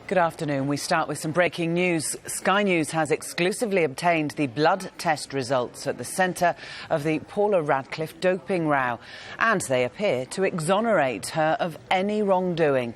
Good afternoon. We start with some breaking news. Sky News has exclusively obtained the blood test results at the centre of the Paula Radcliffe doping row, and they appear to exonerate her of any wrongdoing.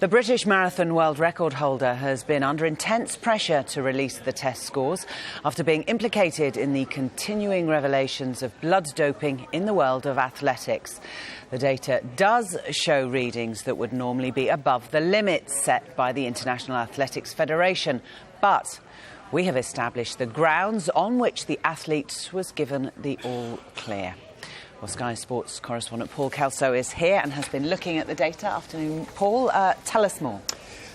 The British marathon world record holder has been under intense pressure to release the test scores after being implicated in the continuing revelations of blood doping in the world of athletics. The data does show readings that would normally be above the limits set by the International Athletics Federation, but we have established the grounds on which the athlete was given the all-clear. Well, Sky Sports correspondent Paul Kelso is here and has been looking at the data. Afternoon, Paul. Tell us more.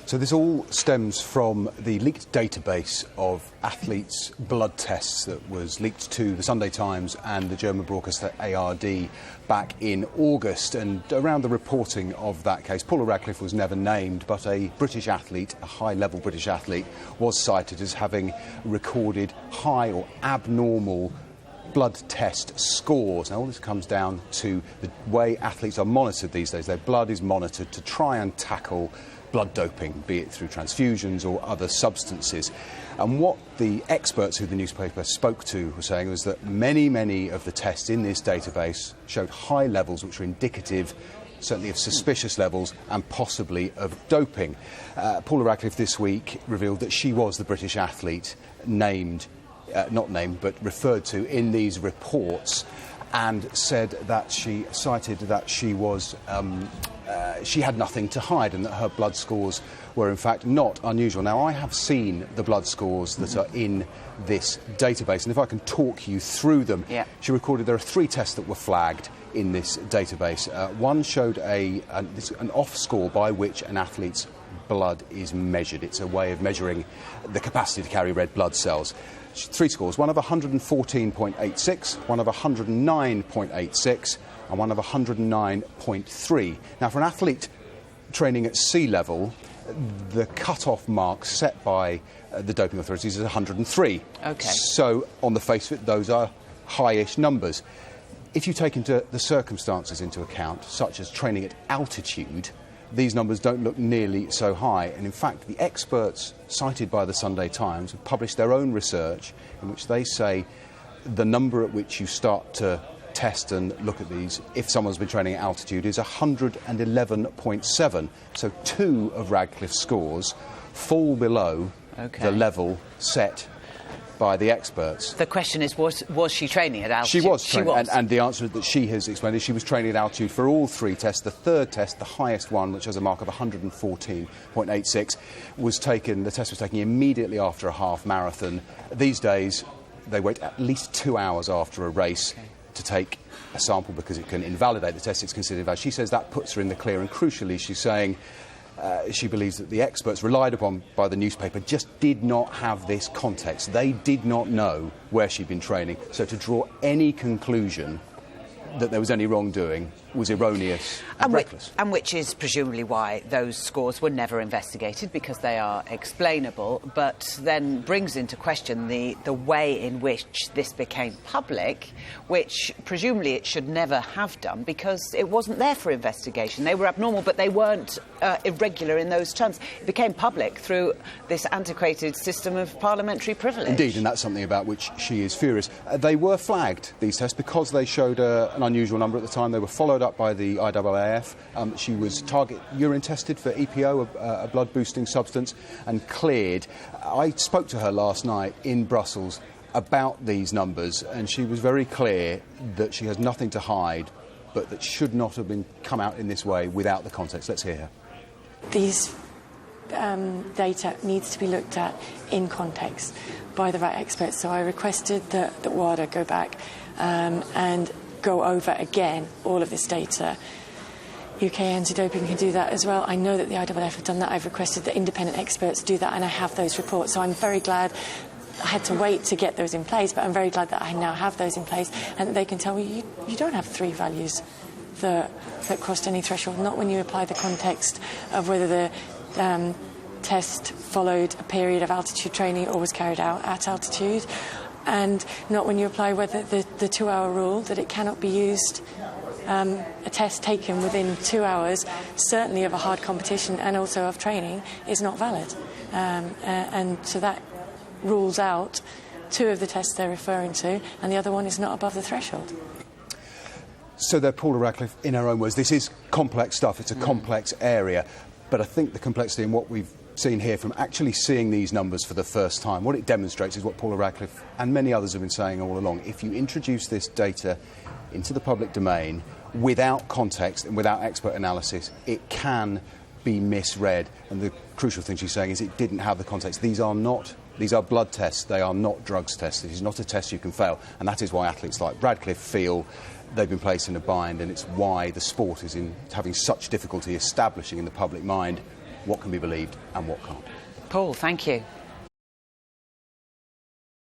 So this all stems from the leaked database of athletes' blood tests that was leaked to the Sunday Times and the German broadcaster ARD back in August. And around the reporting of that case, Paula Radcliffe was never named, but a British athlete, a high-level British athlete, was cited as having recorded high or abnormal blood test scores. Now, all this comes down to the way athletes are monitored these days. Their blood is monitored to try and tackle blood doping, be it through transfusions or other substances. And what the experts who the newspaper spoke to were saying was that many of the tests in this database showed high levels which were indicative, certainly of suspicious levels and possibly of doping. Paula Radcliffe this week revealed that she was the British athlete named, not named, but referred to in these reports, and said that she cited that she was she had nothing to hide and that her blood scores were in fact not unusual. Now, I have seen the blood scores that are in this database, and if I can talk you through them. Yeah. She recorded there are 3 tests that were flagged in this database. One showed an off score by which an athlete's blood is measured. It's a way of measuring the capacity to carry red blood cells. 3 scores, one of 114.86, one of 109.86 and one of 109.3. Now, for an athlete training at sea level, the cut-off mark set by the doping authorities is 103. OK. So, on the face of it, those are high-ish numbers. If you take into the circumstances into account, such as training at altitude, these numbers don't look nearly so high. And in fact, the experts cited by the Sunday Times have published their own research in which they say the number at which you start to test and look at these, if someone's been training at altitude, is 111.7. So 2 of Radcliffe's scores fall below the level set by the experts. The question is, was she training at altitude? She was training, and the answer that she has explained is she was training at altitude for all 3 tests. The third test, the highest one, which has a mark of 114.86, was taken. The test was taken immediately after a half marathon. These days, they wait at least 2 hours after a race to take a sample because it can invalidate the test. It's considered invalid. She says that puts her in the clear, and crucially, she's saying she believes that the experts relied upon by the newspaper just did not have this context. They did not know where she'd been training. So to draw any conclusion that there was any wrongdoing was erroneous and reckless. And which is presumably why those scores were never investigated, because they are explainable, but then brings into question the way in which this became public, which presumably it should never have done because it wasn't there for investigation. They were abnormal, but they weren't irregular in those terms. It became public through this antiquated system of parliamentary privilege. Indeed, and that's something about which she is furious. They were flagged, these tests, because they showed an unusual number at the time. They were followed up by the IAAF. She was target urine tested for EPO, a blood-boosting substance, and cleared. I spoke to her last night in Brussels about these numbers, and she was very clear that she has nothing to hide, but that should not have been come out in this way without the context. Let's hear her. These data needs to be looked at in context by the right experts. So I requested that WADA go back and go over again all of this data. UK anti-doping can do that as well. I know that the IAAF have done that. I've requested that independent experts do that, and I have those reports. So I'm very glad I had to wait to get those in place, but I'm very glad that I now have those in place and that they can tell me you don't have 3 values that crossed any threshold, not when you apply the context of whether the test followed a period of altitude training or was carried out at altitude, and not when you apply whether the 2-hour rule, that it cannot be used a test taken within 2 hours, certainly of a hard competition and also of training, is not valid. And so that rules out 2 of the tests they're referring to, and the other one is not above the threshold. So there, Paula Radcliffe, in her own words, this is complex stuff, it's a complex area, but I think the complexity in what we've seen here from actually seeing these numbers for the first time, what it demonstrates is what Paula Radcliffe and many others have been saying all along. If you introduce this data into the public domain without context and without expert analysis, it can be misread. And the crucial thing she's saying is it didn't have the context. These are blood tests, they are not drugs tests. This is not a test you can fail, and that is why athletes like Radcliffe feel they've been placed in a bind, and it's why the sport is having such difficulty establishing in the public mind what can be believed and what can't. Paul, thank you.